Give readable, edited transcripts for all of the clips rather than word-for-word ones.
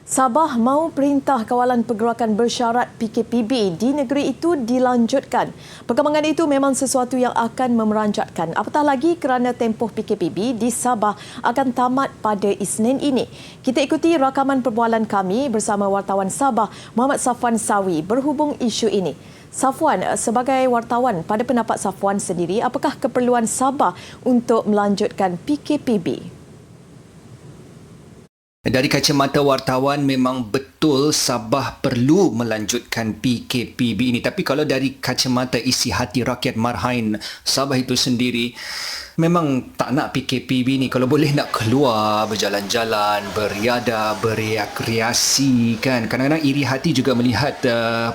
Sabah mahu perintah kawalan pergerakan bersyarat PKPB di negeri itu dilanjutkan. Perkembangan itu memang sesuatu yang akan memeranjatkan. Apatah lagi kerana tempoh PKPB di Sabah akan tamat pada Isnin ini. Kita ikuti rakaman perbualan kami bersama wartawan Sabah Muhammad Safwan Sawi berhubung isu ini. Safwan, sebagai wartawan, pada pendapat Safwan sendiri, apakah keperluan Sabah untuk melanjutkan PKPB? Dari kacamata wartawan memang betul Sabah perlu melanjutkan PKPB ini. Tapi kalau dari kacamata isi hati rakyat Marhain Sabah itu sendiri, memang tak nak PKPB ni. Kalau boleh nak keluar, berjalan-jalan, beriadah, berekreasi kan. Kadang-kadang iri hati juga melihat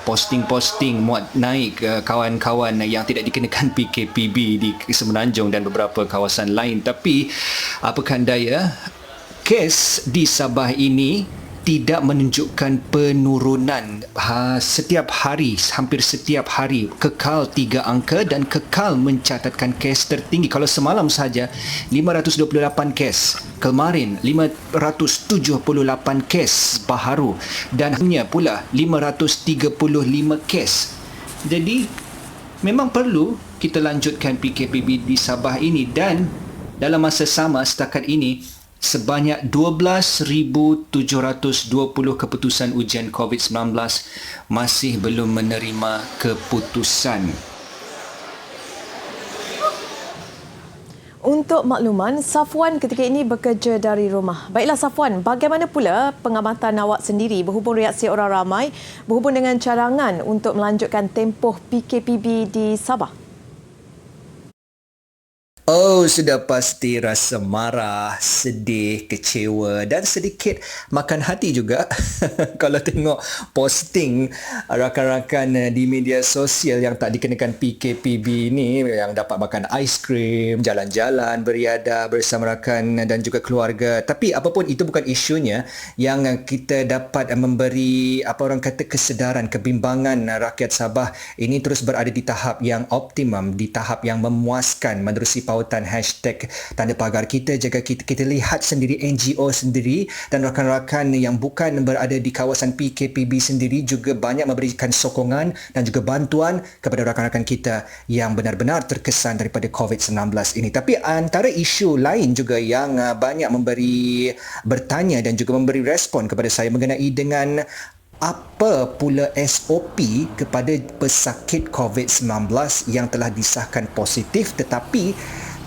posting-posting muat naik kawan-kawan yang tidak dikenakan PKPB di Semenanjung dan beberapa kawasan lain. Tapi apakan daya, kes di Sabah ini tidak menunjukkan penurunan. Setiap hari, hampir setiap hari kekal 3 angka dan kekal mencatatkan kes tertinggi. Kalau semalam saja 528 kes, kemarin 578 kes baharu dan hanya pula 535 kes. Jadi memang perlu kita lanjutkan PKPB di Sabah ini, dan dalam masa sama setakat ini sebanyak 12,720 keputusan ujian COVID-19 masih belum menerima keputusan. Untuk makluman, Safwan ketika ini bekerja dari rumah. Baiklah Safwan, bagaimana pula pengamatan awak sendiri berhubung reaksi orang ramai berhubung dengan cadangan untuk melanjutkan tempoh PKPB di Sabah? Oh, sudah pasti rasa marah, sedih, kecewa dan sedikit makan hati juga kalau tengok posting rakan-rakan di media sosial yang tak dikenakan PKPB ni, yang dapat makan aiskrim, jalan-jalan, beriadah bersama rakan dan juga keluarga. Tapi apapun itu bukan isunya. Yang kita dapat memberi kesedaran, kebimbangan rakyat Sabah ini terus berada di tahap yang optimum, di tahap yang memuaskan menerusi pautan hashtag tanda pagar kita. Jika kita lihat sendiri NGO sendiri dan rakan-rakan yang bukan berada di kawasan PKPB sendiri juga banyak memberikan sokongan dan juga bantuan kepada rakan-rakan kita yang benar-benar terkesan daripada COVID-19 ini. Tapi antara isu lain juga yang banyak bertanya dan juga memberi respon kepada saya mengenai dengan apa pula SOP kepada pesakit COVID-19 yang telah disahkan positif tetapi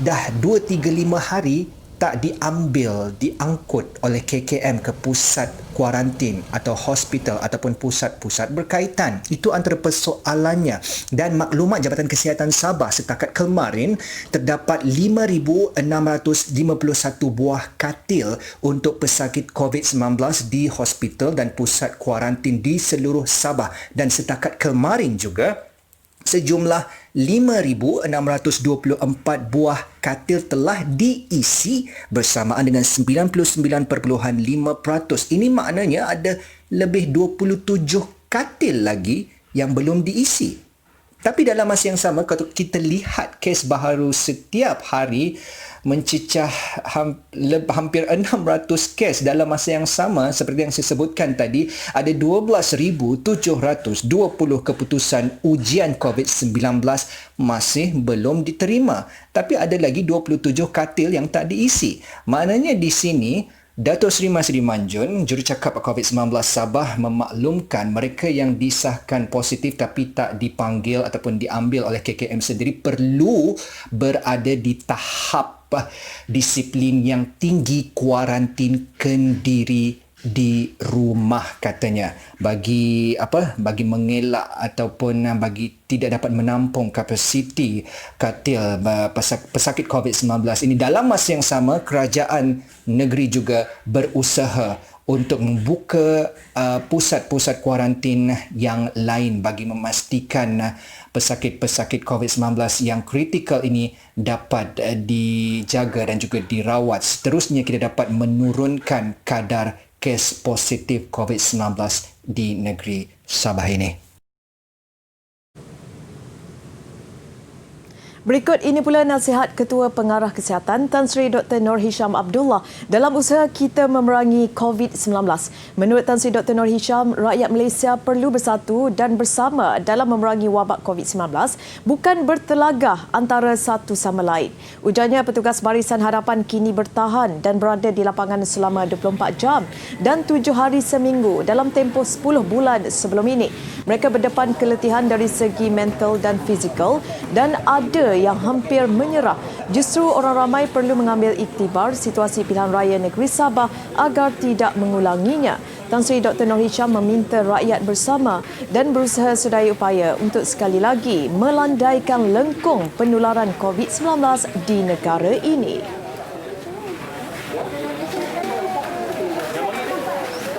dah 2-3-5 hari tak diangkut oleh KKM ke pusat kuarantin atau hospital ataupun pusat-pusat berkaitan. Itu antara persoalannya. Dan maklumat Jabatan Kesihatan Sabah setakat kemarin terdapat 5,651 buah katil untuk pesakit COVID-19 di hospital dan pusat kuarantin di seluruh Sabah. Dan setakat kemarin juga sejumlah 5,624 buah katil telah diisi bersamaan dengan 99.5%. Ini maknanya ada lebih 27 katil lagi yang belum diisi. Tapi dalam masa yang sama, kalau kita lihat kes baharu setiap hari mencecah hampir 600 kes dalam masa yang sama. Seperti yang saya sebutkan tadi, ada 12,720 keputusan ujian COVID-19 masih belum diterima. Tapi ada lagi 27 katil yang tak diisi. Maknanya di sini Dato' Seri Masri Manjun, jurucakap COVID-19 Sabah, memaklumkan mereka yang disahkan positif tapi tak dipanggil ataupun diambil oleh KKM sendiri perlu berada di tahap disiplin yang tinggi, kuarantinkan diri di rumah katanya, bagi mengelak ataupun bagi tidak dapat menampung kapasiti katil pesakit COVID-19 ini. Dalam masa yang sama, kerajaan negeri juga berusaha untuk membuka pusat-pusat kuarantin yang lain bagi memastikan pesakit-pesakit COVID-19 yang kritikal ini dapat dijaga dan juga dirawat. Seterusnya kita dapat menurunkan kadar kes positif COVID-19 di negeri Sabah ini. Berikut ini pula nasihat Ketua Pengarah Kesihatan Tan Sri Dr. Noor Hisham Abdullah dalam usaha kita memerangi COVID-19. Menurut Tan Sri Dr. Noor Hisham, rakyat Malaysia perlu bersatu dan bersama dalam memerangi wabak COVID-19, bukan bertelagah antara satu sama lain. Ujarnya, petugas Barisan Hadapan kini bertahan dan berada di lapangan selama 24 jam dan 7 hari seminggu dalam tempoh 10 bulan sebelum ini. Mereka berdepan keletihan dari segi mental dan fizikal dan ada yang hampir menyerah. Justru orang ramai perlu mengambil iktibar situasi pilihan raya negeri Sabah agar tidak mengulanginya. Tan Sri Dr. Noor Hisham meminta rakyat bersama dan berusaha sedaya upaya untuk sekali lagi melandaikan lengkung penularan COVID-19 di negara ini.